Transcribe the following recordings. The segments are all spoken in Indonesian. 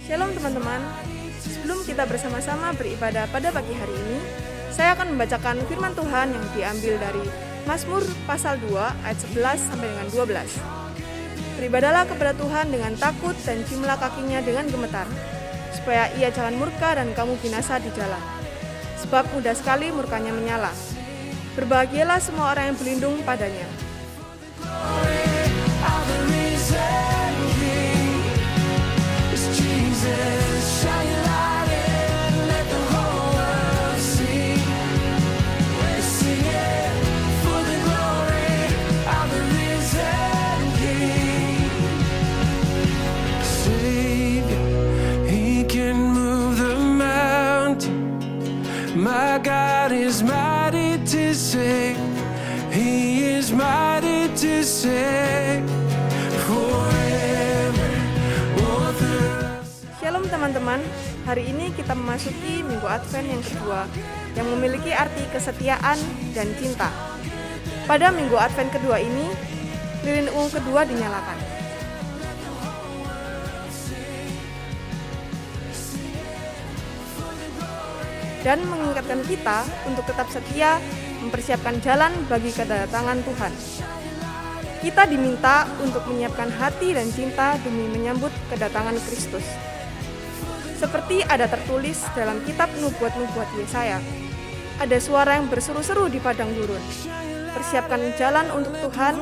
Shalom teman-teman, sebelum kita bersama-sama beribadah pada pagi hari ini, saya akan membacakan firman Tuhan yang diambil dari Mazmur pasal 2 ayat 11 sampai dengan 12. Beribadalah kepada Tuhan dengan takut dan jumlah kakinya dengan gemetar, supaya ia jangan murka dan kamu binasa di jalan. Sebab mudah sekali murkanya menyala. Berbahagialah semua orang yang berlindung padanya. My God is mighty to save. He is mighty to save forever. Shalom teman-teman, hari ini kita memasuki Minggu Advent yang kedua yang memiliki arti kesetiaan dan cinta. Pada Minggu Advent kedua ini, lilin ungu kedua dinyalakan. Dan mengingatkan kita untuk tetap setia mempersiapkan jalan bagi kedatangan Tuhan. Kita diminta untuk menyiapkan hati dan cinta demi menyambut kedatangan Kristus. Seperti ada tertulis dalam kitab nubuat-nubuat Yesaya, ada suara yang berseru-seru di padang gurun. Persiapkan jalan untuk Tuhan,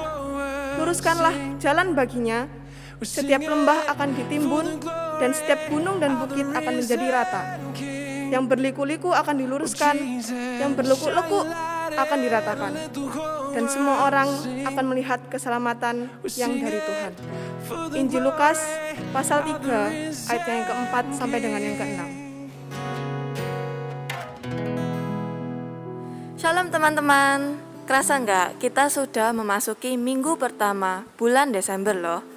luruskanlah jalan baginya, setiap lembah akan ditimbun, dan setiap gunung dan bukit akan menjadi rata. Yang berliku-liku akan diluruskan, yang berlekuk-lekuk akan diratakan, dan semua orang akan melihat keselamatan yang dari Tuhan. Injil Lukas pasal 3 ayat yang keempat sampai dengan yang keenam. Shalom teman-teman, kerasa nggak kita sudah memasuki minggu pertama bulan Desember loh.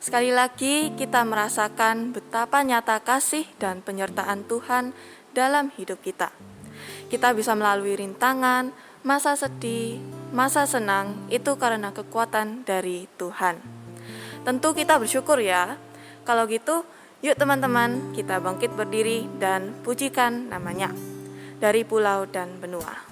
Sekali lagi kita merasakan betapa nyata kasih dan penyertaan Tuhan dalam hidup kita. Kita bisa melalui rintangan, masa sedih, masa senang, itu karena kekuatan dari Tuhan. Tentu kita bersyukur ya. Kalau gitu, yuk teman-teman, kita bangkit berdiri dan pujikan namanya. Dari pulau dan benua.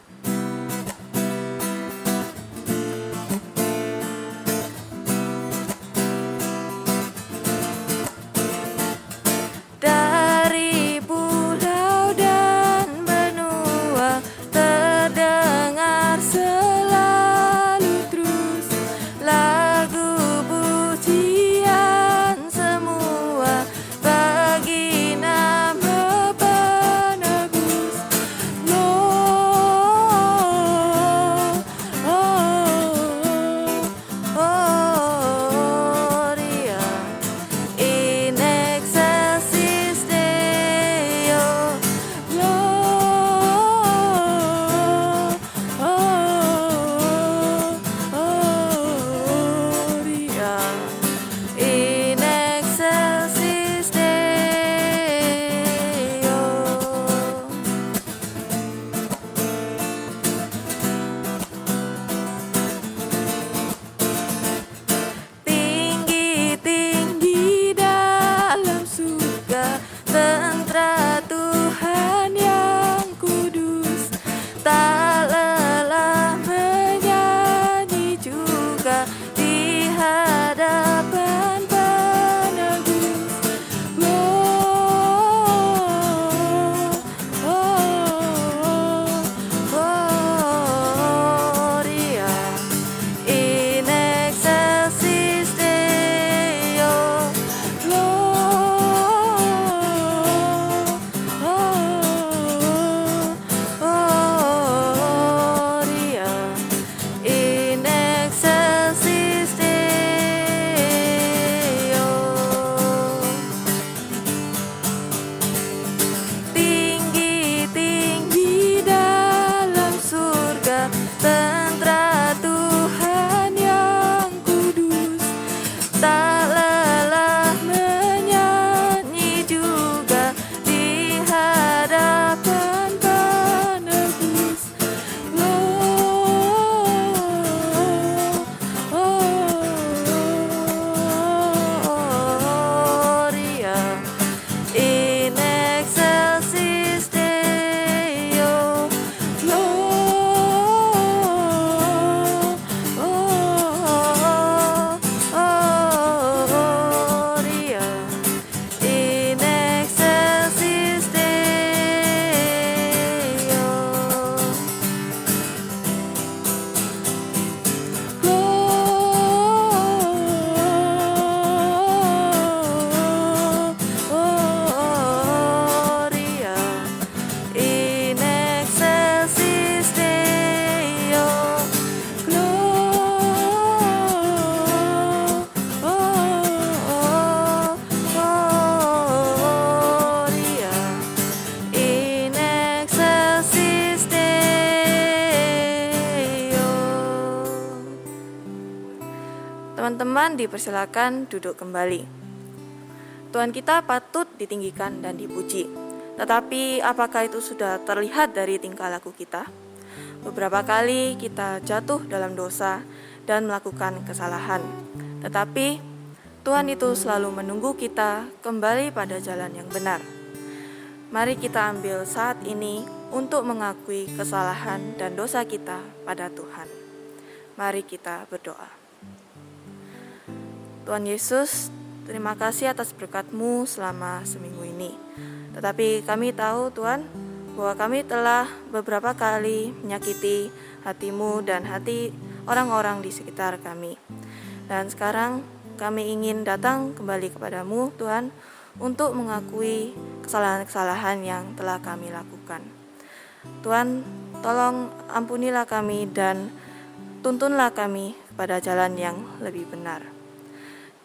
Teman-teman dipersilakan duduk kembali. Tuhan kita patut ditinggikan dan dipuji. Tetapi apakah itu sudah terlihat dari tingkah laku kita? Beberapa kali kita jatuh dalam dosa dan melakukan kesalahan. Tetapi Tuhan itu selalu menunggu kita kembali pada jalan yang benar. Mari kita ambil saat ini untuk mengakui kesalahan dan dosa kita pada Tuhan. Mari kita berdoa. Tuhan Yesus, terima kasih atas berkat-Mu selama seminggu ini. Tetapi kami tahu Tuhan, bahwa kami telah beberapa kali menyakiti hati-Mu dan hati orang-orang di sekitar kami. Dan sekarang kami ingin datang kembali kepadamu Tuhan, untuk mengakui kesalahan-kesalahan yang telah kami lakukan. Tuhan, tolong ampunilah kami dan tuntunlah kami pada jalan yang lebih benar.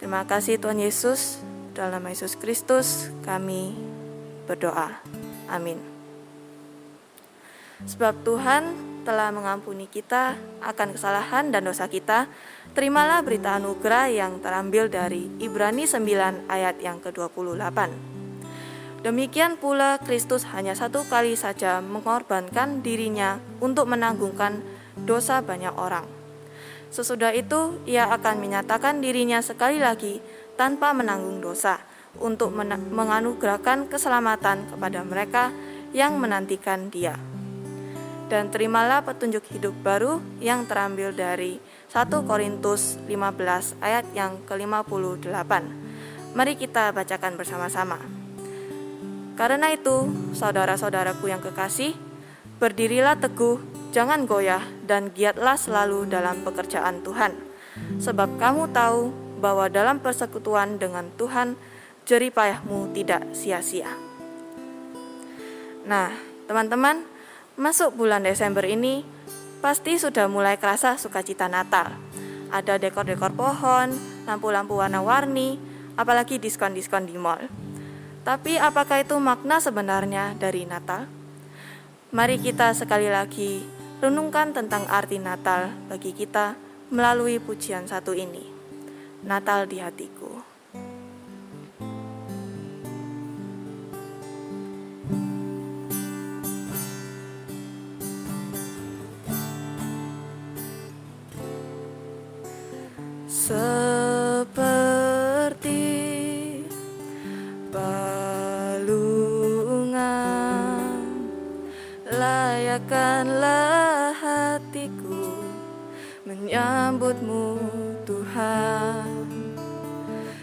Terima kasih Tuhan Yesus, dalam nama Yesus Kristus kami berdoa. Amin. Sebab Tuhan telah mengampuni kita akan kesalahan dan dosa kita, terimalah berita anugerah yang terambil dari Ibrani 9 ayat yang ke-28. Demikian pula Kristus hanya satu kali saja mengorbankan dirinya untuk menanggungkan dosa banyak orang. Sesudah itu, ia akan menyatakan dirinya sekali lagi tanpa menanggung dosa, untuk menganugerahkan keselamatan kepada mereka yang menantikan Dia. Dan terimalah petunjuk hidup baru yang terambil dari 1 Korintus 15 ayat yang ke-58. Mari kita bacakan bersama-sama. Karena itu, saudara-saudaraku yang kekasih, berdirilah teguh, jangan goyah, dan giatlah selalu dalam pekerjaan Tuhan. Sebab kamu tahu bahwa dalam persekutuan dengan Tuhan, jerih payahmu tidak sia-sia. Nah, teman-teman, masuk bulan Desember ini, pasti sudah mulai kerasa sukacita Natal. Ada dekor-dekor pohon, lampu-lampu warna-warni, apalagi diskon-diskon di mall. Tapi apakah itu makna sebenarnya dari Natal? Mari kita sekali lagi renungkan tentang arti Natal bagi kita melalui pujian satu ini. Natal di hatiku. Seperti balungan, layakkanlah hatiku menyambutmu Tuhan.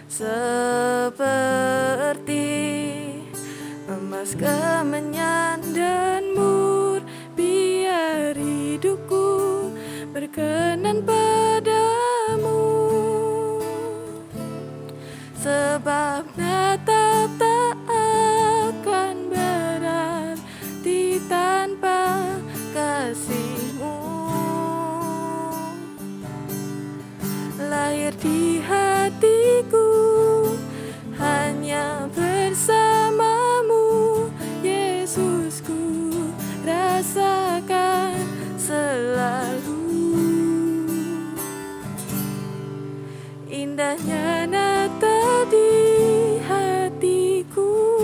Seperti emas kemenyan dan mur, biar hidupku berkenan padamu. Sebab Natal tak akan berarti tanpa kasih-Mu. Lahir di hatiku hanya bersama-Mu, Yesusku, rasakan selalu. Indahnya Natal di hatiku.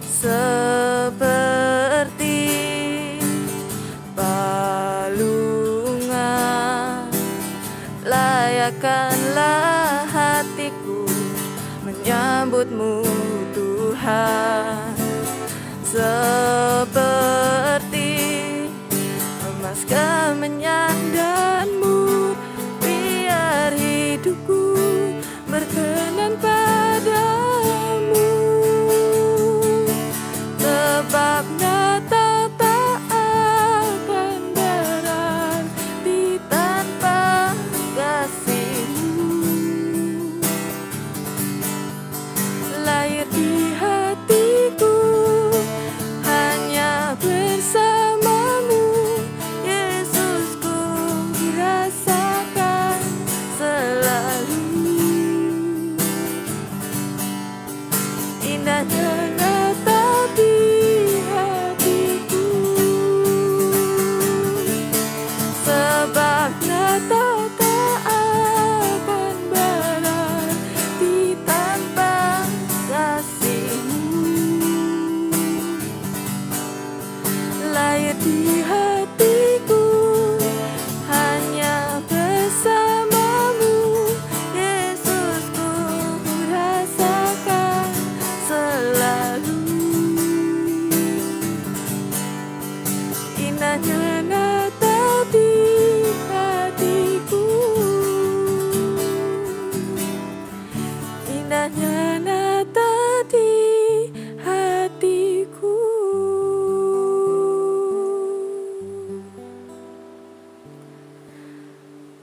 Seperti balungan, layakkanlah hatiku menyambut-Mu Tuhan. Seperti emas kemenyan dan mur, biar hidupku berkenan padamu. Sebab Natal tak akan berarti tanpa kasih-Mu. Lahir di hatiku hanya bersama-Mu, Yesusku,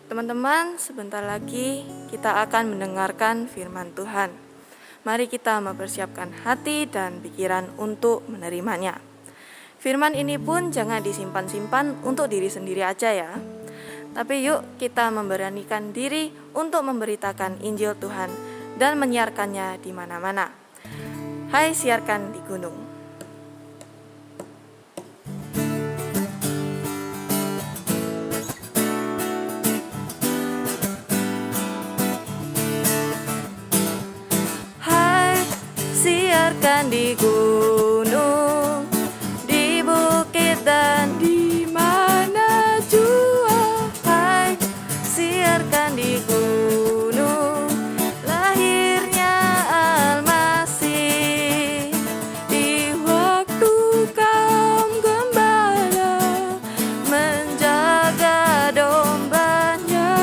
Teman-teman, sebentar lagi kita akan mendengarkan firman Tuhan. Mari kita mempersiapkan hati dan pikiran untuk menerimanya. Firman ini pun jangan disimpan-simpan untuk diri sendiri aja ya. Tapi yuk kita memberanikan diri untuk memberitakan Injil Tuhan dan menyiarkannya di mana-mana. Hai, siarkan di gunung. Siarkan di gunung, di bukit dan di mana jua. Hai, siarkan di gunung, lahirnya Almasih. Di waktu kaum gembala menjaga dombanya,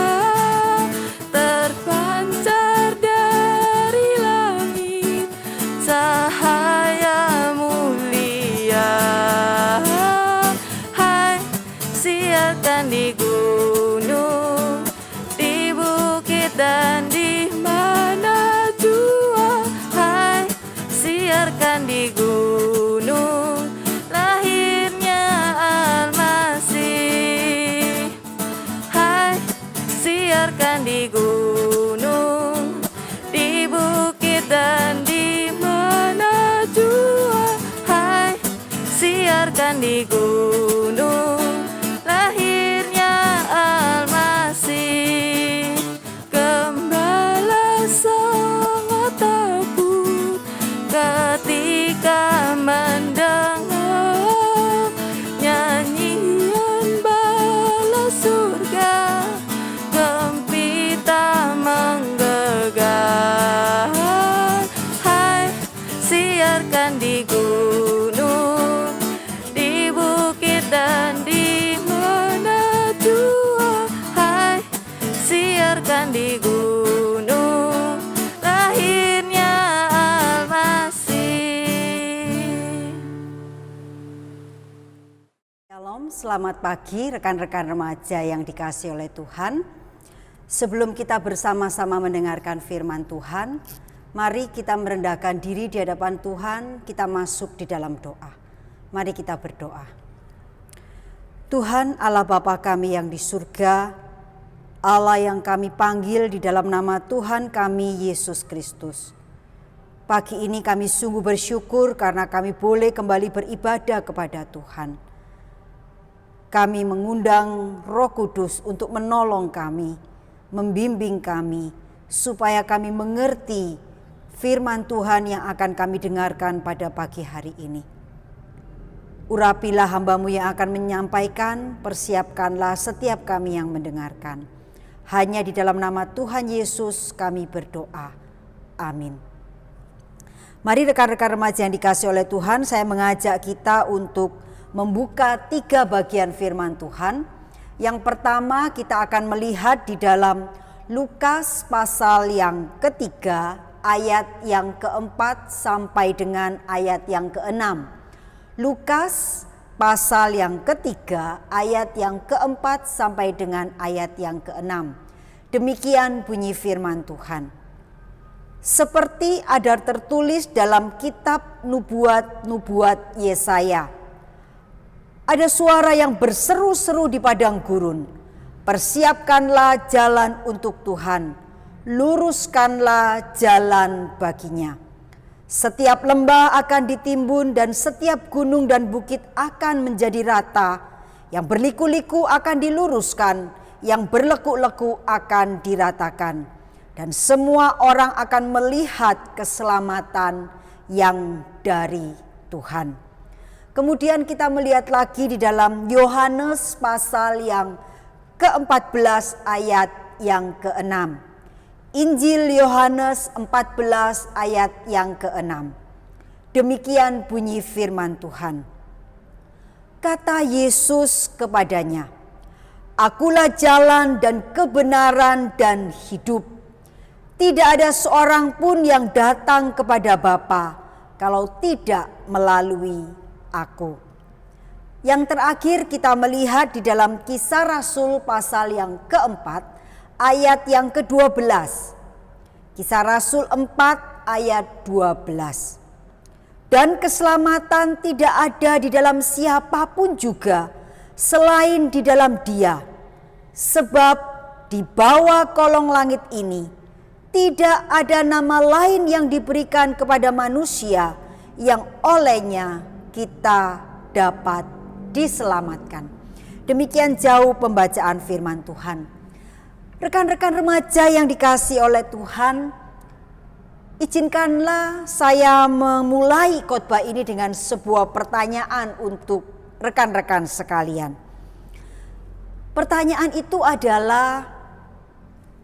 terpancar dari langit cahaya mulia. Hai, siarkan di gunung, di bukit dan di mana jua. Hai, siarkan di gunung, lahirnya Almasih. Hai, siarkan di gunung, di bukit dan di mana jua. Hai, siarkan di gunung, lahirnya Almasih. Gembala sangat takut ketika mendengar nyanyian bala surga, gempita menggelegar. Hai, siarkan di gunung, di bukit dan di mana jua. Hai, siarkan di gunung, lahirnya Almasih. Shalom, selamat pagi rekan-rekan remaja yang dikasihi oleh Tuhan. Sebelum kita bersama-sama mendengarkan firman Tuhan, mari kita merendahkan diri di hadapan Tuhan, kita masuk di dalam doa. Mari kita berdoa. Tuhan Allah Bapa kami yang di surga, Allah yang kami panggil di dalam nama Tuhan kami Yesus Kristus. Pagi ini kami sungguh bersyukur karena kami boleh kembali beribadah kepada Tuhan. Kami mengundang Roh Kudus untuk menolong kami, membimbing kami, supaya kami mengerti firman Tuhan yang akan kami dengarkan pada pagi hari ini. Urapilah hamba-Mu yang akan menyampaikan, persiapkanlah setiap kami yang mendengarkan. Hanya di dalam nama Tuhan Yesus kami berdoa. Amin. Mari rekan-rekan remaja yang dikasihi oleh Tuhan, saya mengajak kita untuk membuka 3 bagian firman Tuhan. Yang pertama kita akan melihat di dalam Lukas pasal yang ketiga, ayat yang keempat sampai dengan ayat yang keenam. Lukas pasal yang ketiga, ayat yang keempat sampai dengan ayat yang keenam. Demikian bunyi firman Tuhan. Seperti ada tertulis dalam kitab nubuat-nubuat Yesaya. Ada suara yang berseru-seru di padang gurun. Persiapkanlah jalan untuk Tuhan, luruskanlah jalan baginya. Setiap lembah akan ditimbun dan setiap gunung dan bukit akan menjadi rata. Yang berliku-liku akan diluruskan, yang berleku-leku akan diratakan. Dan semua orang akan melihat keselamatan yang dari Tuhan. Kemudian kita melihat lagi di dalam Yohanes pasal yang ke-14 ayat yang ke-6. Injil Yohanes 14 ayat yang ke-6. Demikian bunyi firman Tuhan. Kata Yesus kepadanya, "Akulah jalan dan kebenaran dan hidup. Tidak ada seorang pun yang datang kepada Bapa kalau tidak melalui Aku." Yang terakhir kita melihat di dalam Kisah Rasul pasal yang keempat ayat yang ke-12. Kisah Rasul 4 ayat 12. Dan keselamatan tidak ada di dalam siapapun juga selain di dalam Dia. Sebab di bawah kolong langit ini tidak ada nama lain yang diberikan kepada manusia yang olehnya kita dapat diselamatkan. Demikian jauh pembacaan firman Tuhan. Rekan-rekan remaja yang dikasihi oleh Tuhan, izinkanlah saya memulai khotbah ini dengan sebuah pertanyaan untuk rekan-rekan sekalian. Pertanyaan itu adalah,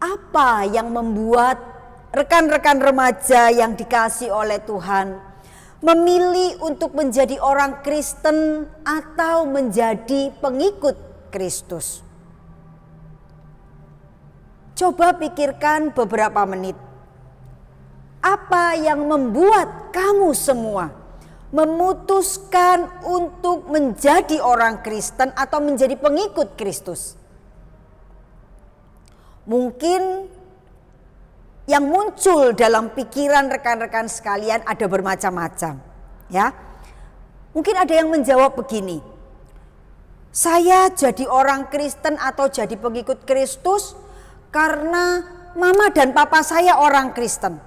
apa yang membuat rekan-rekan remaja yang dikasihi oleh Tuhan memilih untuk menjadi orang Kristen atau menjadi pengikut Kristus? Coba pikirkan beberapa menit. Apa yang membuat kamu semua memutuskan untuk menjadi orang Kristen atau menjadi pengikut Kristus? Mungkin yang muncul dalam pikiran rekan-rekan sekalian ada bermacam-macam, ya. Mungkin ada yang menjawab begini, saya jadi orang Kristen atau jadi pengikut Kristus karena mama dan papa saya orang Kristen.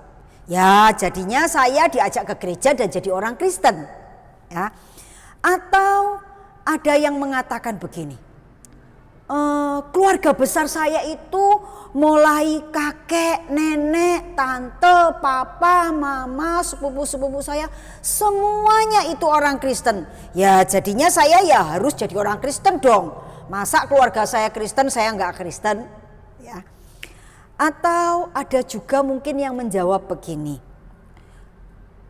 Ya, jadinya saya diajak ke gereja dan jadi orang Kristen, ya. Atau ada yang mengatakan begini, keluarga besar saya itu mulai kakek, nenek, tante, papa, mama, sepupu-sepupu saya semuanya itu orang Kristen. Ya jadinya saya ya harus jadi orang Kristen dong. Masa keluarga saya Kristen, saya enggak Kristen, ya. Atau ada juga mungkin yang menjawab begini,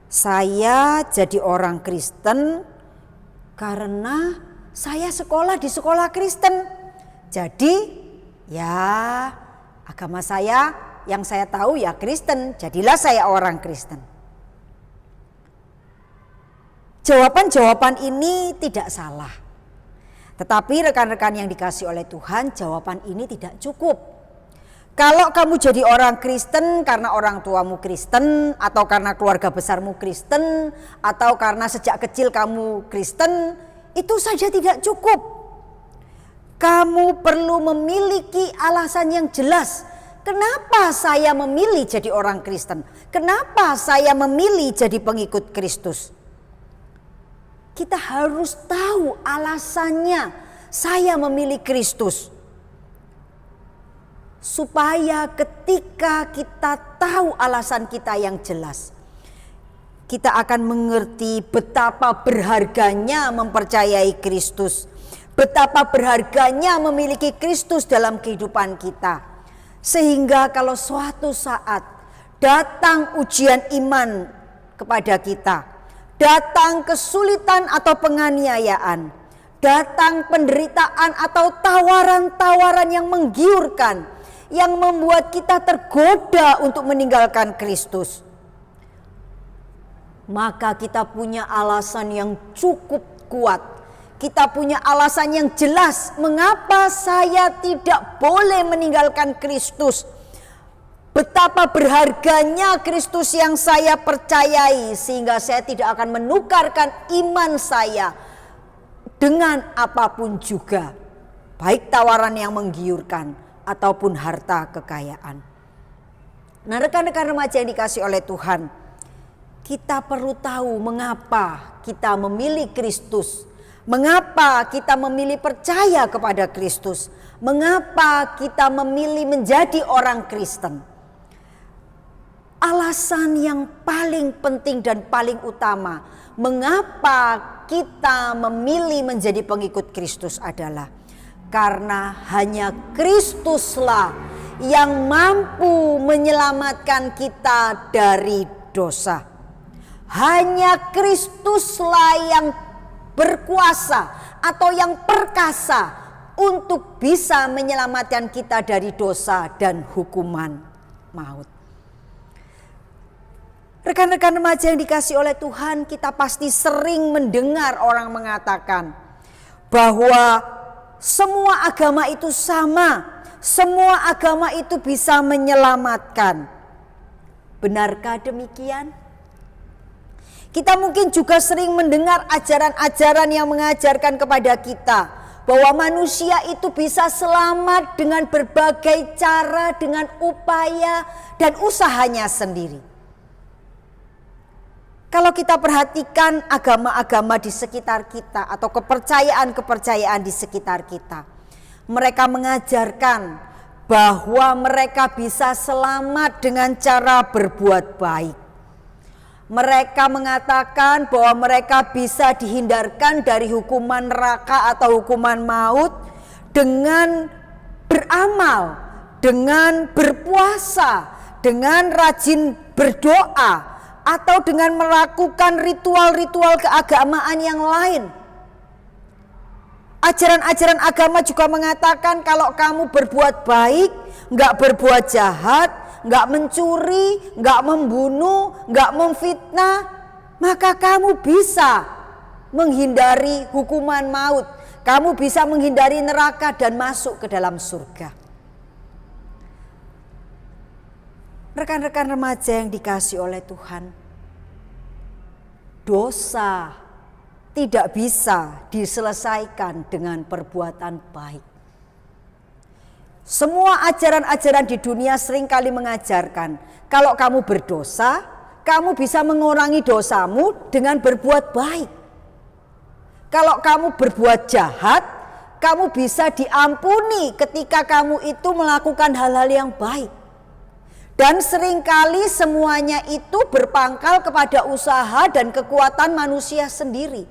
saya jadi orang Kristen karena saya sekolah di sekolah Kristen. Jadi ya agama saya yang saya tahu ya Kristen, jadilah saya orang Kristen. Jawaban-jawaban ini tidak salah. Tetapi rekan-rekan yang dikasihi oleh Tuhan, jawaban ini tidak cukup. Kalau kamu jadi orang Kristen karena orang tuamu Kristen, atau karena keluarga besarmu Kristen, atau karena sejak kecil kamu Kristen, itu saja tidak cukup. Kamu perlu memiliki alasan yang jelas. Kenapa saya memilih jadi orang Kristen? Kenapa saya memilih jadi pengikut Kristus? Kita harus tahu alasannya saya memilih Kristus. Supaya ketika kita tahu alasan kita yang jelas, kita akan mengerti betapa berharganya mempercayai Kristus. Betapa berharganya memiliki Kristus dalam kehidupan kita. Sehingga kalau suatu saat datang ujian iman kepada kita, datang kesulitan atau penganiayaan, datang penderitaan atau tawaran-tawaran yang menggiurkan, yang membuat kita tergoda untuk meninggalkan Kristus, maka kita punya alasan yang cukup kuat. Kita punya alasan yang jelas mengapa saya tidak boleh meninggalkan Kristus. Betapa berharganya Kristus yang saya percayai, sehingga saya tidak akan menukarkan iman saya dengan apapun juga, baik tawaran yang menggiurkan ataupun harta kekayaan. Nah, rekan-rekan remaja yang dikasihi oleh Tuhan, kita perlu tahu mengapa kita memilih Kristus. Mengapa kita memilih percaya kepada Kristus? Mengapa kita memilih menjadi orang Kristen? Alasan yang paling penting dan paling utama mengapa kita memilih menjadi pengikut Kristus adalah karena hanya Kristuslah yang mampu menyelamatkan kita dari dosa. Hanya Kristuslah yang berkuasa atau yang perkasa untuk bisa menyelamatkan kita dari dosa dan hukuman maut. Rekan-rekan remaja yang dikasihi oleh Tuhan, kita pasti sering mendengar orang mengatakan, bahwa semua agama itu sama, semua agama itu bisa menyelamatkan. Benarkah demikian? Kita mungkin juga sering mendengar ajaran-ajaran yang mengajarkan kepada kita bahwa manusia itu bisa selamat dengan berbagai cara, dengan upaya dan usahanya sendiri. Kalau kita perhatikan agama-agama di sekitar kita atau kepercayaan-kepercayaan di sekitar kita, mereka mengajarkan bahwa mereka bisa selamat dengan cara berbuat baik. Mereka mengatakan bahwa mereka bisa dihindarkan dari hukuman neraka atau hukuman maut dengan beramal, dengan berpuasa, dengan rajin berdoa, atau dengan melakukan ritual-ritual keagamaan yang lain. Ajaran-ajaran agama juga mengatakan kalau kamu berbuat baik, enggak berbuat jahat, enggak mencuri, enggak membunuh, enggak memfitnah, maka kamu bisa menghindari hukuman maut. Kamu bisa menghindari neraka dan masuk ke dalam surga. Rekan-rekan remaja yang dikasihi oleh Tuhan, dosa tidak bisa diselesaikan dengan perbuatan baik. Semua ajaran-ajaran di dunia seringkali mengajarkan kalau kamu berdosa, kamu bisa mengurangi dosamu dengan berbuat baik. Kalau kamu berbuat jahat, kamu bisa diampuni ketika kamu itu melakukan hal-hal yang baik. Dan seringkali semuanya itu berpangkal kepada usaha dan kekuatan manusia sendiri.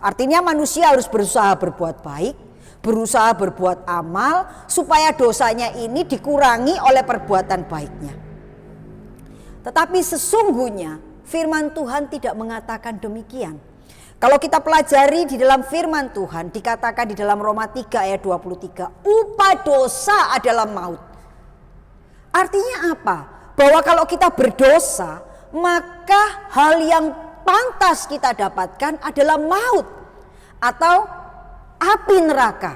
Artinya manusia harus berusaha berbuat baik, berusaha berbuat amal supaya dosanya ini dikurangi oleh perbuatan baiknya. Tetapi sesungguhnya firman Tuhan tidak mengatakan demikian. Kalau kita pelajari di dalam firman Tuhan dikatakan di dalam Roma 3 ayat 23, upah dosa adalah maut. Artinya apa? Bahwa kalau kita berdosa, maka hal yang pantas kita dapatkan adalah maut atau api neraka.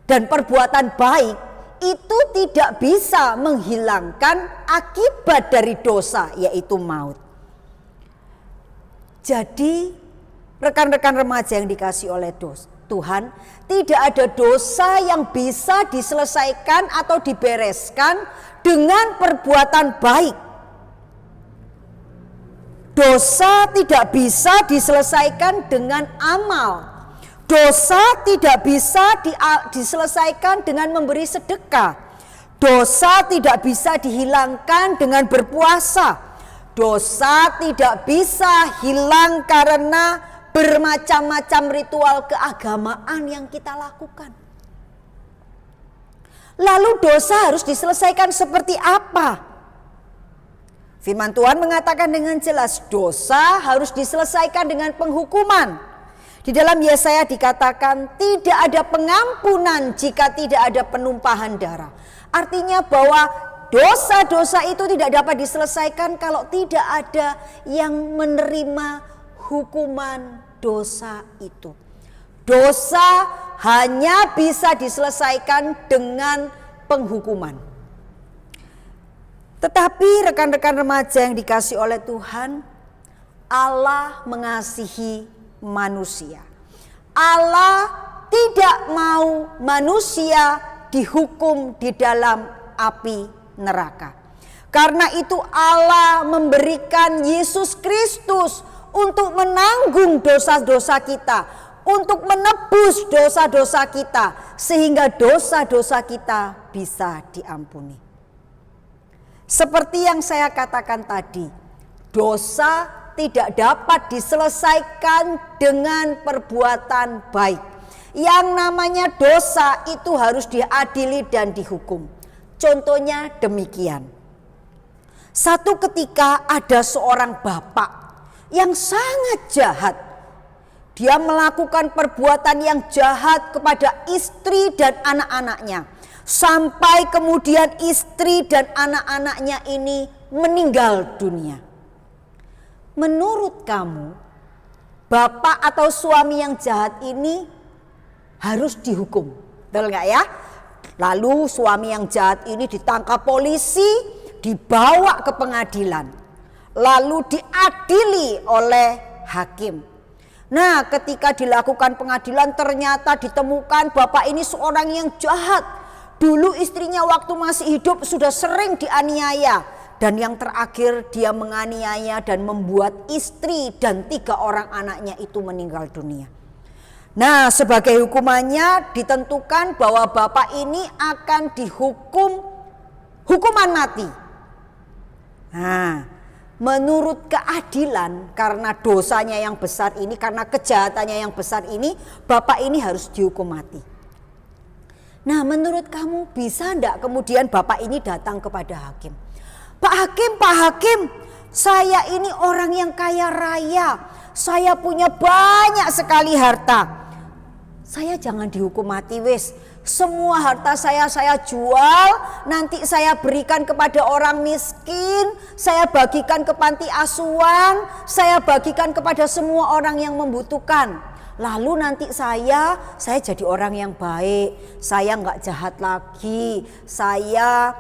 Dan perbuatan baik itu tidak bisa menghilangkan akibat dari dosa, yaitu maut. Jadi rekan-rekan remaja yang dikasihi oleh Tuhan, tidak ada dosa yang bisa diselesaikan atau dibereskan dengan perbuatan baik. Dosa tidak bisa diselesaikan dengan amal. Dosa tidak bisa diselesaikan dengan memberi sedekah. Dosa tidak bisa dihilangkan dengan berpuasa. Dosa tidak bisa hilang karena bermacam-macam ritual keagamaan yang kita lakukan. Lalu dosa harus diselesaikan seperti apa? Firman Tuhan mengatakan dengan jelas dosa harus diselesaikan dengan penghukuman. Di dalam Yesaya dikatakan tidak ada pengampunan jika tidak ada penumpahan darah. Artinya bahwa dosa-dosa itu tidak dapat diselesaikan kalau tidak ada yang menerima hukuman dosa itu. Dosa hanya bisa diselesaikan dengan penghukuman. Tetapi rekan-rekan remaja yang dikasihi oleh Tuhan, Allah mengasihi manusia. Allah tidak mau manusia dihukum di dalam api neraka. Karena itu Allah memberikan Yesus Kristus untuk menanggung dosa-dosa kita, untuk menebus dosa-dosa kita, sehingga dosa-dosa kita bisa diampuni. Seperti yang saya katakan tadi, dosa tidak dapat diselesaikan dengan perbuatan baik. Yang namanya dosa itu harus diadili dan dihukum. Contohnya demikian. Satu ketika ada seorang bapak yang sangat jahat. Dia melakukan perbuatan yang jahat kepada istri dan anak-anaknya. Sampai kemudian istri dan anak-anaknya ini meninggal dunia. Menurut kamu, bapak atau suami yang jahat ini harus dihukum. Betul nggak ya? Lalu suami yang jahat ini ditangkap polisi, dibawa ke pengadilan, lalu diadili oleh hakim. Nah, ketika dilakukan pengadilan ternyata ditemukan bapak ini seorang yang jahat. Dulu istrinya waktu masih hidup sudah sering dianiaya. Dan yang terakhir dia menganiaya dan membuat istri dan 3 orang anaknya itu meninggal dunia. Nah, sebagai hukumannya ditentukan bahwa bapak ini akan dihukum hukuman mati. Nah, menurut keadilan karena dosanya yang besar ini, karena kejahatannya yang besar ini, bapak ini harus dihukum mati. Nah, menurut kamu bisa enggak kemudian bapak ini datang kepada hakim? Pak Hakim, saya ini orang yang kaya raya, saya punya banyak sekali harta. Saya jangan dihukum mati wis. Semua harta saya jual, nanti saya berikan kepada orang miskin, saya bagikan ke panti asuhan, saya bagikan kepada semua orang yang membutuhkan. Lalu nanti saya jadi orang yang baik, saya nggak jahat lagi, saya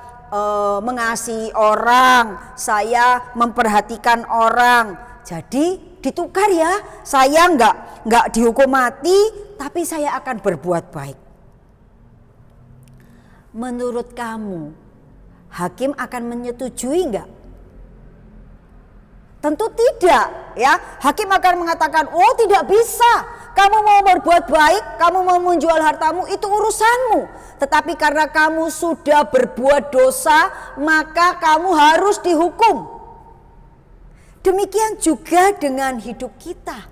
mengasihi orang, saya memperhatikan orang. Jadi ditukar ya, saya nggak dihukum mati, tapi saya akan berbuat baik. Menurut kamu, hakim akan menyetujui enggak? Tentu tidak ya. Hakim akan mengatakan, oh tidak bisa. Kamu mau berbuat baik, kamu mau menjual hartamu, itu urusanmu. Tetapi karena kamu sudah berbuat dosa, maka kamu harus dihukum. Demikian juga dengan hidup kita.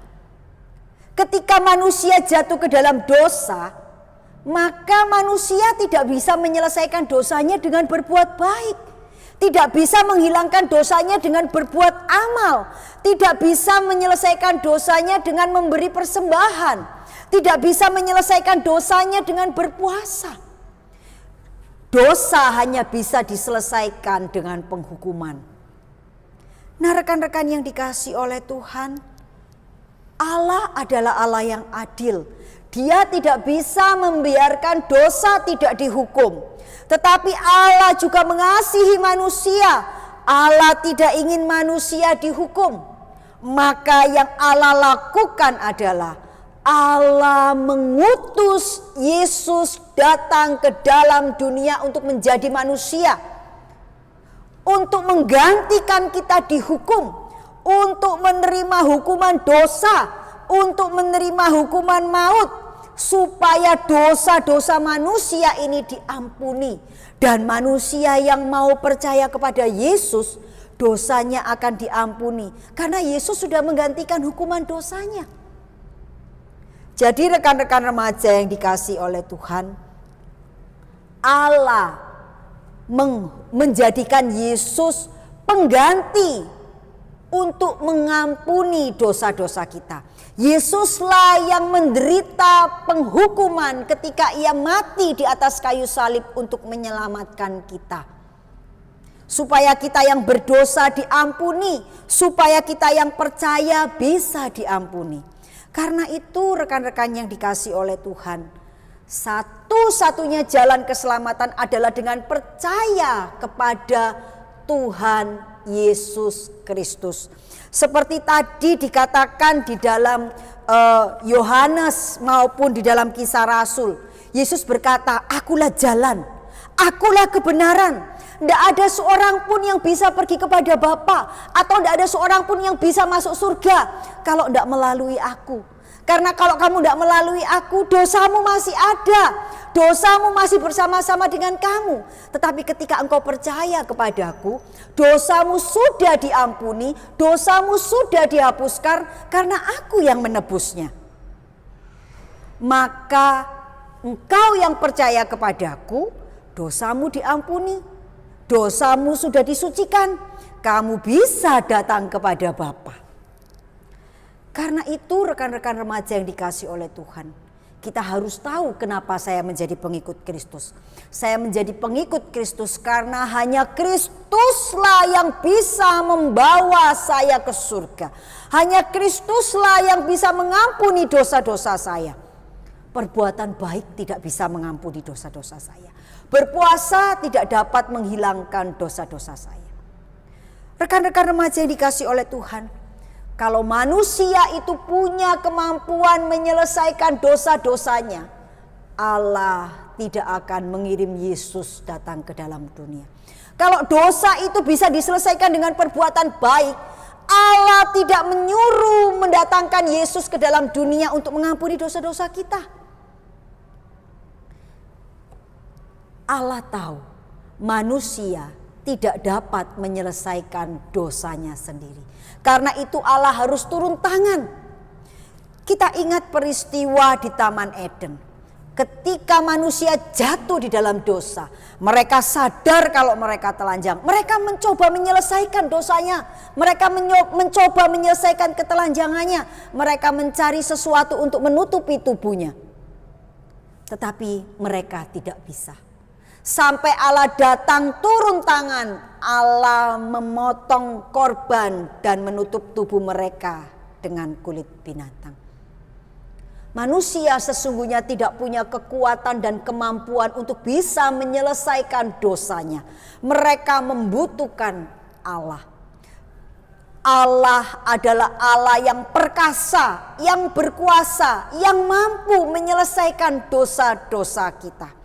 Ketika manusia jatuh ke dalam dosa, maka manusia tidak bisa menyelesaikan dosanya dengan berbuat baik. Tidak bisa menghilangkan dosanya dengan berbuat amal. Tidak bisa menyelesaikan dosanya dengan memberi persembahan. Tidak bisa menyelesaikan dosanya dengan berpuasa. Dosa hanya bisa diselesaikan dengan penghukuman. Nah, rekan-rekan yang dikasihi oleh Tuhan, Allah adalah Allah yang adil. Dia tidak bisa membiarkan dosa tidak dihukum. Tetapi Allah juga mengasihi manusia. Allah tidak ingin manusia dihukum. Maka yang Allah lakukan adalah Allah mengutus Yesus datang ke dalam dunia untuk menjadi manusia. Untuk menggantikan kita dihukum. Untuk menerima hukuman dosa. Untuk menerima hukuman maut. Supaya dosa-dosa manusia ini diampuni. Dan manusia yang mau percaya kepada Yesus, dosanya akan diampuni. Karena Yesus sudah menggantikan hukuman dosanya. Jadi rekan-rekan remaja yang dikasihi oleh Tuhan, Allah menjadikan Yesus pengganti untuk mengampuni dosa-dosa kita. Yesuslah yang menderita penghukuman ketika ia mati di atas kayu salib untuk menyelamatkan kita. Supaya kita yang berdosa diampuni, supaya kita yang percaya bisa diampuni. Karena itu rekan-rekan yang dikasihi oleh Tuhan, satu-satunya jalan keselamatan adalah dengan percaya kepada Tuhan Yesus Kristus. Seperti tadi dikatakan di dalam Yohanes maupun di dalam Kisah Rasul. Yesus berkata, akulah jalan, akulah kebenaran. Tidak ada seorang pun yang bisa pergi kepada Bapa, atau tidak ada seorang pun yang bisa masuk surga kalau tidak melalui aku. Karena kalau kamu tidak melalui aku, dosamu masih ada. Dosamu masih bersama-sama dengan kamu. Tetapi ketika engkau percaya kepadaku, dosamu sudah diampuni, dosamu sudah dihapuskan karena aku yang menebusnya. Maka engkau yang percaya kepadaku, dosamu diampuni, dosamu sudah disucikan, kamu bisa datang kepada Bapa. Karena itu rekan-rekan remaja yang dikasihi oleh Tuhan, kita harus tahu kenapa saya menjadi pengikut Kristus. Saya menjadi pengikut Kristus karena hanya Kristuslah yang bisa membawa saya ke surga. Hanya Kristuslah yang bisa mengampuni dosa-dosa saya. Perbuatan baik tidak bisa mengampuni dosa-dosa saya. Berpuasa tidak dapat menghilangkan dosa-dosa saya. Rekan-rekan remaja yang dikasihi oleh Tuhan, kalau manusia itu punya kemampuan menyelesaikan dosa-dosanya, Allah tidak akan mengirim Yesus datang ke dalam dunia. Kalau dosa itu bisa diselesaikan dengan perbuatan baik, Allah tidak menyuruh mendatangkan Yesus ke dalam dunia untuk mengampuni dosa-dosa kita. Allah tahu manusia tidak dapat menyelesaikan dosanya sendiri. Karena itu Allah harus turun tangan. Kita ingat peristiwa di Taman Eden. Ketika manusia jatuh di dalam dosa, mereka sadar kalau mereka telanjang. Mereka mencoba menyelesaikan dosanya. Mereka mencoba menyelesaikan ketelanjangannya. Mereka mencari sesuatu untuk menutupi tubuhnya. Tetapi mereka tidak bisa. Sampai Allah datang turun tangan, Allah memotong korban dan menutup tubuh mereka dengan kulit binatang. Manusia sesungguhnya tidak punya kekuatan dan kemampuan untuk bisa menyelesaikan dosanya. Mereka membutuhkan Allah. Allah adalah Allah yang perkasa, yang berkuasa, yang mampu menyelesaikan dosa-dosa kita.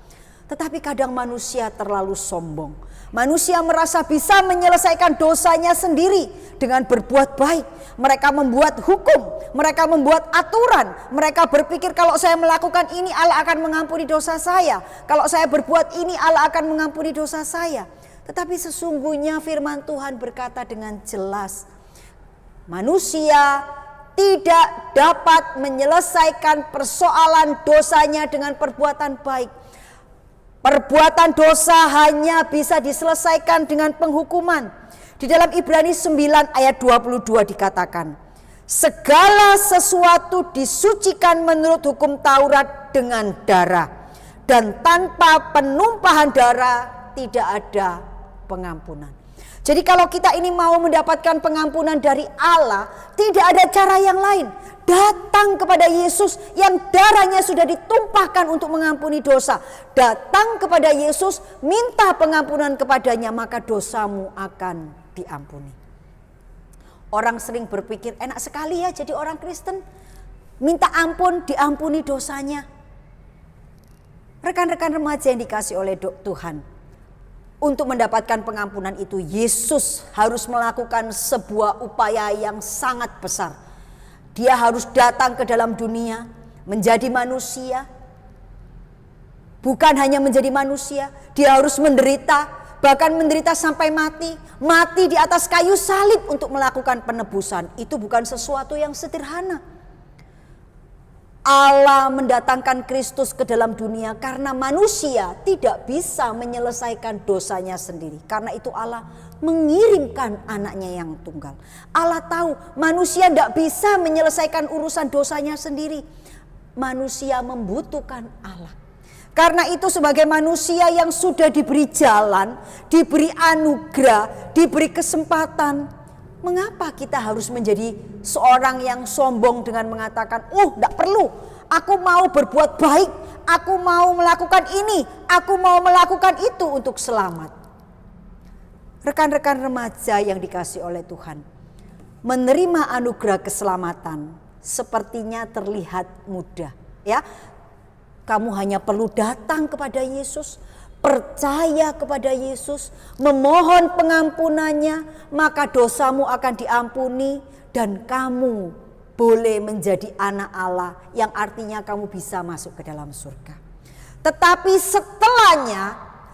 Tetapi kadang manusia terlalu sombong. Manusia merasa bisa menyelesaikan dosanya sendiri dengan berbuat baik. Mereka membuat hukum, mereka membuat aturan. Mereka berpikir kalau saya melakukan ini Allah akan mengampuni dosa saya. Kalau saya berbuat ini Allah akan mengampuni dosa saya. Tetapi sesungguhnya firman Tuhan berkata dengan jelas, manusia tidak dapat menyelesaikan persoalan dosanya dengan perbuatan baik. Perbuatan dosa hanya bisa diselesaikan dengan penghukuman. Di dalam Ibrani 9 ayat 22 dikatakan, segala sesuatu disucikan menurut hukum Taurat dengan darah, dan tanpa penumpahan darah tidak ada pengampunan. Jadi kalau kita ini mau mendapatkan pengampunan dari Allah, tidak ada cara yang lain. Datang kepada Yesus yang darahnya sudah ditumpahkan untuk mengampuni dosa. Datang kepada Yesus, minta pengampunan kepadanya, maka dosamu akan diampuni. Orang sering berpikir enak sekali ya jadi orang Kristen. Minta ampun, diampuni dosanya. Rekan-rekan remaja yang dikasih oleh Tuhan. Untuk mendapatkan pengampunan itu, Yesus harus melakukan sebuah upaya yang sangat besar. Dia harus datang ke dalam dunia, menjadi manusia. Bukan hanya menjadi manusia, dia harus menderita, bahkan menderita sampai mati. Mati di atas kayu salib untuk melakukan penebusan. Itu bukan sesuatu yang sederhana. Allah mendatangkan Kristus ke dalam dunia karena manusia tidak bisa menyelesaikan dosanya sendiri. Karena itu Allah mengirimkan anaknya yang tunggal. Allah tahu manusia tidak bisa menyelesaikan urusan dosanya sendiri. Manusia membutuhkan Allah. Karena itu sebagai manusia yang sudah diberi jalan, diberi anugerah, diberi kesempatan, mengapa kita harus menjadi seorang yang sombong dengan mengatakan, tidak perlu, aku mau berbuat baik, aku mau melakukan ini, aku mau melakukan itu untuk selamat. Rekan-rekan remaja yang dikasihi oleh Tuhan, menerima anugerah keselamatan sepertinya terlihat mudah, ya. Kamu hanya perlu datang kepada Yesus, percaya kepada Yesus, memohon pengampunannya, maka dosamu akan diampuni dan kamu boleh menjadi anak Allah, yang artinya kamu bisa masuk ke dalam surga. Tetapi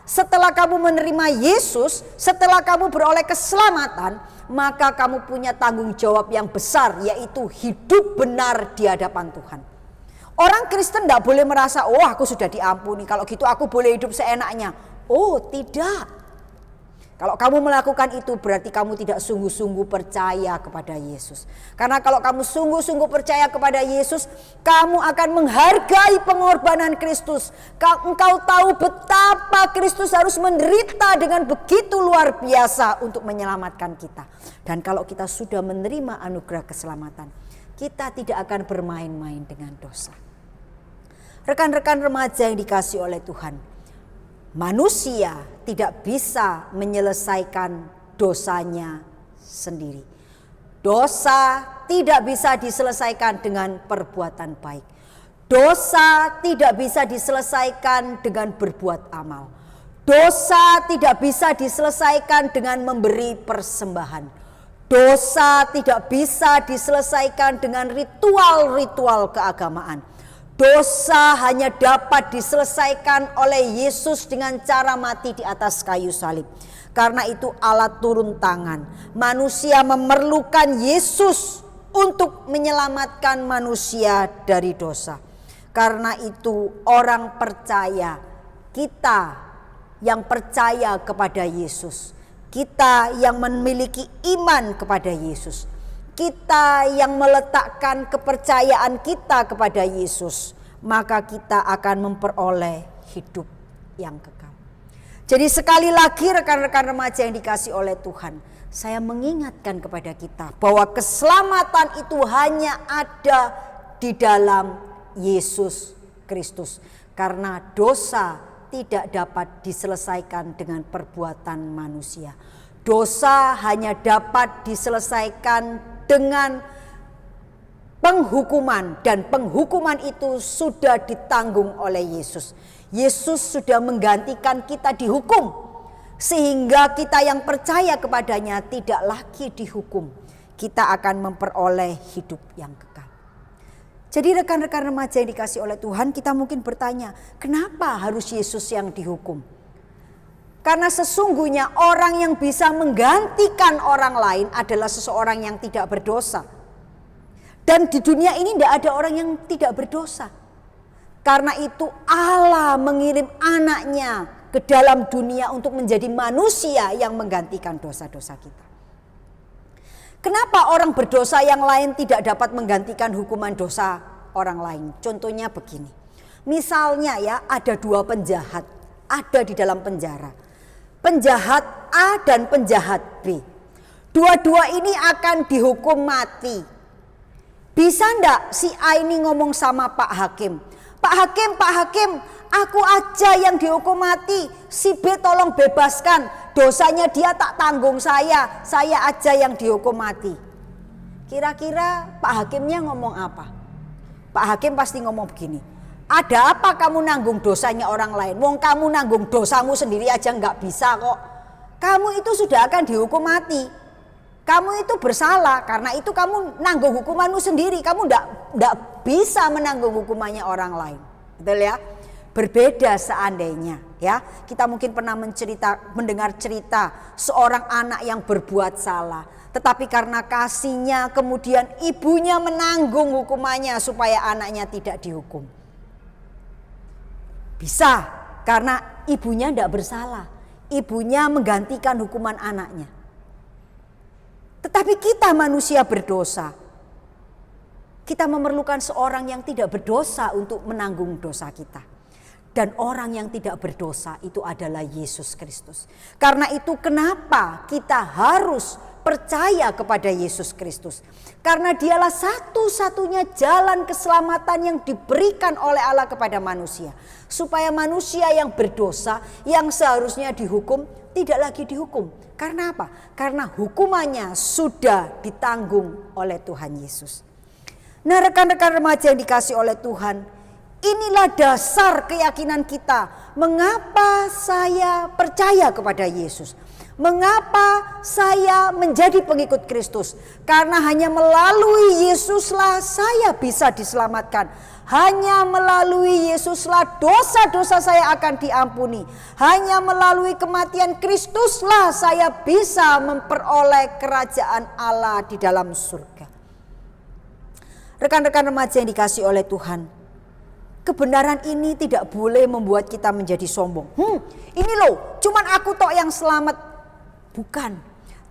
setelah kamu menerima Yesus, setelah kamu beroleh keselamatan, maka kamu punya tanggung jawab yang besar, yaitu hidup benar di hadapan Tuhan. Orang Kristen tidak boleh merasa, aku sudah diampuni, kalau gitu aku boleh hidup seenaknya. Tidak. Kalau kamu melakukan itu berarti kamu tidak sungguh-sungguh percaya kepada Yesus. Karena kalau kamu sungguh-sungguh percaya kepada Yesus, kamu akan menghargai pengorbanan Kristus. Engkau tahu betapa Kristus harus menderita dengan begitu luar biasa untuk menyelamatkan kita. Dan kalau kita sudah menerima anugerah keselamatan, kita tidak akan bermain-main dengan dosa. Rekan-rekan remaja yang dikasihi oleh Tuhan, manusia tidak bisa menyelesaikan dosanya sendiri. Dosa tidak bisa diselesaikan dengan perbuatan baik. Dosa tidak bisa diselesaikan dengan berbuat amal. Dosa tidak bisa diselesaikan dengan memberi persembahan. Dosa tidak bisa diselesaikan dengan ritual-ritual keagamaan. Dosa hanya dapat diselesaikan oleh Yesus dengan cara mati di atas kayu salib. Karena itu Allah turun tangan. Manusia memerlukan Yesus untuk menyelamatkan manusia dari dosa. Karena itu orang percaya, kita yang percaya kepada Yesus, kita yang memiliki iman kepada Yesus, kita yang meletakkan kepercayaan kita kepada Yesus, maka kita akan memperoleh hidup yang kekal. Jadi sekali lagi rekan-rekan remaja yang dikasihi oleh Tuhan, saya mengingatkan kepada kita bahwa keselamatan itu hanya ada di dalam Yesus Kristus. Karena dosa tidak dapat diselesaikan dengan perbuatan manusia. Dosa hanya dapat diselesaikan dengan penghukuman, dan penghukuman itu sudah ditanggung oleh Yesus. Yesus sudah menggantikan kita dihukum, sehingga kita yang percaya kepadanya tidak lagi dihukum. Kita akan memperoleh hidup yang kekal. Jadi rekan-rekan remaja yang dikasihi oleh Tuhan, kita mungkin bertanya, kenapa harus Yesus yang dihukum? Karena sesungguhnya orang yang bisa menggantikan orang lain adalah seseorang yang tidak berdosa. Dan di dunia ini tidak ada orang yang tidak berdosa. Karena itu Allah mengirim anaknya ke dalam dunia untuk menjadi manusia yang menggantikan dosa-dosa kita. Kenapa orang berdosa yang lain tidak dapat menggantikan hukuman dosa orang lain? Contohnya begini. Misalnya ya, ada dua penjahat ada di dalam penjara. Penjahat A dan penjahat B. Dua-dua ini akan dihukum mati. Bisa enggak si A ini ngomong sama Pak Hakim? Pak Hakim, aku aja yang dihukum mati. Si B tolong bebaskan. Dosanya dia tak tanggung saya aja yang dihukum mati. Kira-kira Pak Hakimnya ngomong apa? Pak Hakim pasti ngomong begini. Ada apa kamu nanggung dosanya orang lain? Wong kamu nanggung dosamu sendiri aja nggak bisa kok. Kamu itu sudah akan dihukum mati. Kamu itu bersalah, karena itu kamu nanggung hukumanmu sendiri. Kamu nggak bisa menanggung hukumannya orang lain. Betul ya? Berbeda seandainya ya. Kita mungkin pernah mendengar cerita seorang anak yang berbuat salah. Tetapi karena kasihnya kemudian ibunya menanggung hukumannya supaya anaknya tidak dihukum. Bisa, karena ibunya tidak bersalah. Ibunya menggantikan hukuman anaknya. Tetapi kita manusia berdosa. Kita memerlukan seorang yang tidak berdosa untuk menanggung dosa kita. Dan orang yang tidak berdosa itu adalah Yesus Kristus. Karena itu kenapa kita harus percaya kepada Yesus Kristus. Karena dialah satu-satunya jalan keselamatan yang diberikan oleh Allah kepada manusia. Supaya manusia yang berdosa, yang seharusnya dihukum, tidak lagi dihukum. Karena apa? Karena hukumannya sudah ditanggung oleh Tuhan Yesus. Nah rekan-rekan remaja yang dikasihi oleh Tuhan, inilah dasar keyakinan kita. Mengapa saya percaya kepada Yesus? Mengapa saya menjadi pengikut Kristus? Karena hanya melalui Yesuslah saya bisa diselamatkan. Hanya melalui Yesuslah dosa-dosa saya akan diampuni. Hanya melalui kematian Kristuslah saya bisa memperoleh kerajaan Allah di dalam surga. Rekan-rekan remaja yang dikasihi oleh Tuhan, kebenaran ini tidak boleh membuat kita menjadi sombong. Ini loh, cuman aku tok yang selamat. Bukan.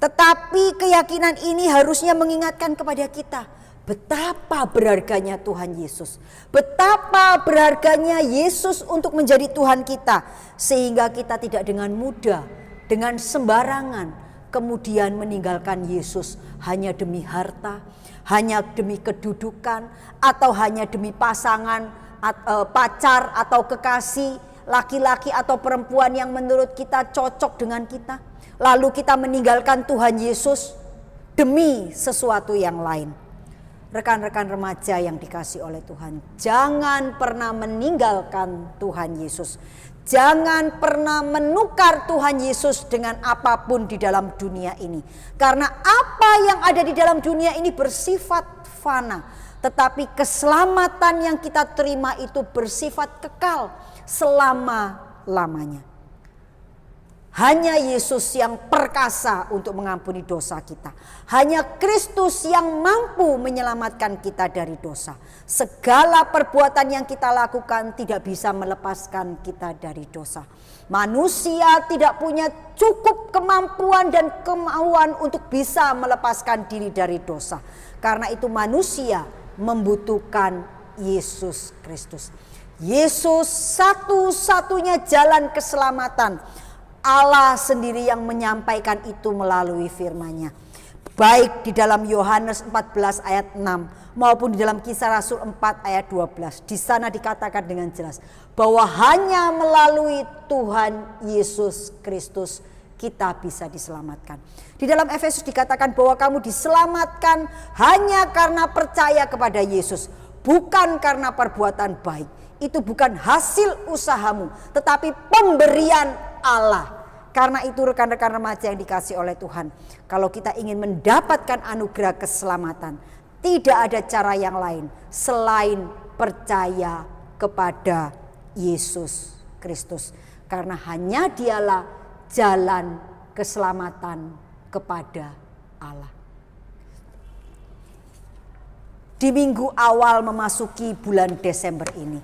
Tetapi keyakinan ini harusnya mengingatkan kepada kita betapa berharganya Tuhan Yesus. Betapa berharganya Yesus untuk menjadi Tuhan kita. Sehingga kita tidak dengan mudah, dengan sembarangan kemudian meninggalkan Yesus hanya demi harta, hanya demi kedudukan, atau hanya demi pasangan, pacar atau kekasih, laki-laki atau perempuan yang menurut kita cocok dengan kita. Lalu kita meninggalkan Tuhan Yesus demi sesuatu yang lain. Rekan-rekan remaja yang dikasihi oleh Tuhan, jangan pernah meninggalkan Tuhan Yesus. Jangan pernah menukar Tuhan Yesus dengan apapun di dalam dunia ini. Karena apa yang ada di dalam dunia ini bersifat fana. Tetapi keselamatan yang kita terima itu bersifat kekal selama-lamanya. Hanya Yesus yang perkasa untuk mengampuni dosa kita. Hanya Kristus yang mampu menyelamatkan kita dari dosa. Segala perbuatan yang kita lakukan tidak bisa melepaskan kita dari dosa. Manusia tidak punya cukup kemampuan dan kemauan untuk bisa melepaskan diri dari dosa. Karena itu manusia membutuhkan Yesus Kristus. Yesus satu-satunya jalan keselamatan. Allah sendiri yang menyampaikan itu melalui firman-Nya. Baik di dalam Yohanes 14 ayat 6 maupun di dalam Kisah Rasul 4 ayat 12. Di sana dikatakan dengan jelas bahwa hanya melalui Tuhan Yesus Kristus kita bisa diselamatkan. Di dalam Efesus dikatakan bahwa kamu diselamatkan hanya karena percaya kepada Yesus, bukan karena perbuatan baik. Itu bukan hasil usahamu, tetapi pemberian Allah. Karena itu rekan-rekan remaja yang dikasihi oleh Tuhan, kalau kita ingin mendapatkan anugerah keselamatan, tidak ada cara yang lain selain percaya kepada Yesus Kristus. Karena hanya Dialah jalan keselamatan kepada Allah. Di minggu awal memasuki bulan Desember ini,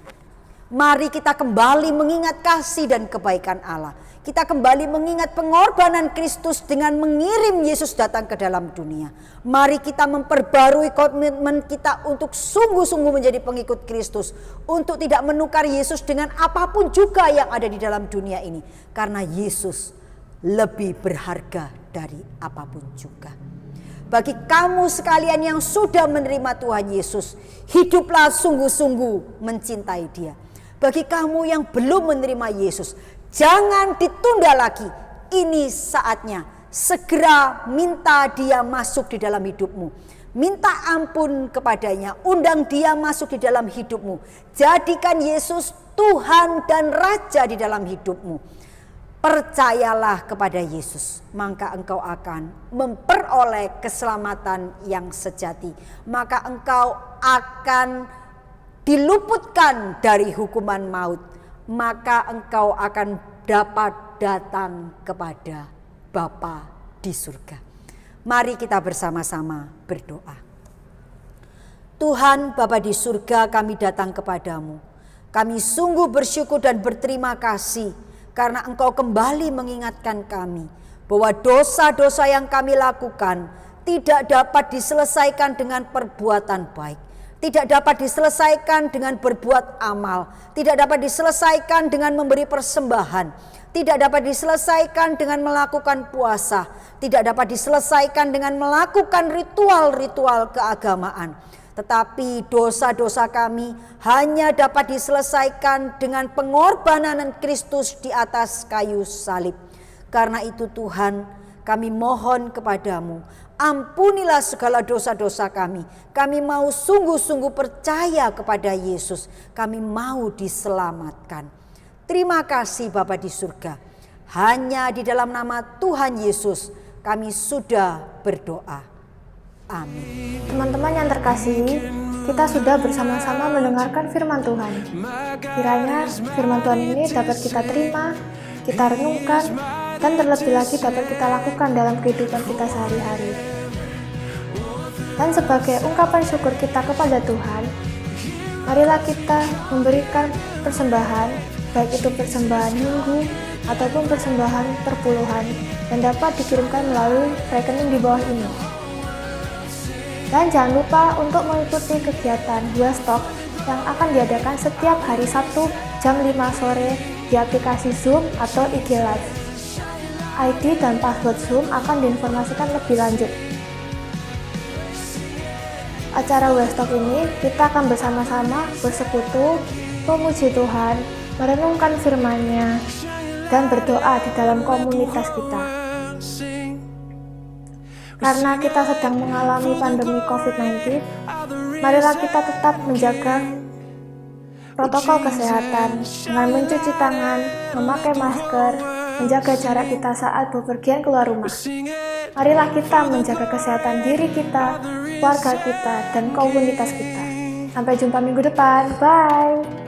mari kita kembali mengingat kasih dan kebaikan Allah. Kita kembali mengingat pengorbanan Kristus dengan mengirim Yesus datang ke dalam dunia. Mari kita memperbarui komitmen kita untuk sungguh-sungguh menjadi pengikut Kristus. Untuk tidak menukar Yesus dengan apapun juga yang ada di dalam dunia ini. Karena Yesus lebih berharga dari apapun juga. Bagi kamu sekalian yang sudah menerima Tuhan Yesus, hiduplah sungguh-sungguh mencintai Dia. Bagi kamu yang belum menerima Yesus, jangan ditunda lagi. Ini saatnya. Segera minta Dia masuk di dalam hidupmu. Minta ampun kepadanya. Undang Dia masuk di dalam hidupmu. Jadikan Yesus Tuhan dan Raja di dalam hidupmu. Percayalah kepada Yesus, maka engkau akan memperoleh keselamatan yang sejati. Maka engkau akan diluputkan dari hukuman maut. Maka engkau akan dapat datang kepada Bapa di surga. Mari kita bersama-sama berdoa. Tuhan Bapa di surga, kami datang kepadamu. Kami sungguh bersyukur dan berterima kasih karena Engkau kembali mengingatkan kami bahwa dosa-dosa yang kami lakukan tidak dapat diselesaikan dengan perbuatan baik. Tidak dapat diselesaikan dengan berbuat amal. Tidak dapat diselesaikan dengan memberi persembahan. Tidak dapat diselesaikan dengan melakukan puasa. Tidak dapat diselesaikan dengan melakukan ritual-ritual keagamaan. Tetapi dosa-dosa kami hanya dapat diselesaikan dengan pengorbanan Kristus di atas kayu salib. Karena itu Tuhan, kami mohon kepadamu, ampunilah segala dosa-dosa kami. Kami mau sungguh-sungguh percaya kepada Yesus. Kami mau diselamatkan. Terima kasih Bapa di surga. Hanya di dalam nama Tuhan Yesus kami sudah berdoa. Amin. Teman-teman yang terkasihi, kita sudah bersama-sama mendengarkan firman Tuhan. Kiranya firman Tuhan ini dapat kita terima, kita renungkan, dan terlebih lagi dapat kita lakukan dalam kehidupan kita sehari-hari. Dan sebagai ungkapan syukur kita kepada Tuhan, marilah kita memberikan persembahan, baik itu persembahan minggu ataupun persembahan perpuluhan yang dapat dikirimkan melalui rekening di bawah ini. Dan jangan lupa untuk mengikuti kegiatan Wellstock yang akan diadakan setiap hari Sabtu jam 5 sore di aplikasi Zoom atau IG Live. ID dan password Zoom akan diinformasikan lebih lanjut. Acara Wellstock ini kita akan bersama-sama bersekutu, memuji Tuhan, merenungkan firman-Nya, dan berdoa di dalam komunitas kita. Karena kita sedang mengalami pandemi COVID-19, marilah kita tetap menjaga protokol kesehatan dengan mencuci tangan, memakai masker, menjaga jarak kita saat bepergian keluar rumah. Marilah kita menjaga kesehatan diri kita, keluarga kita, dan komunitas kita. Sampai jumpa minggu depan. Bye!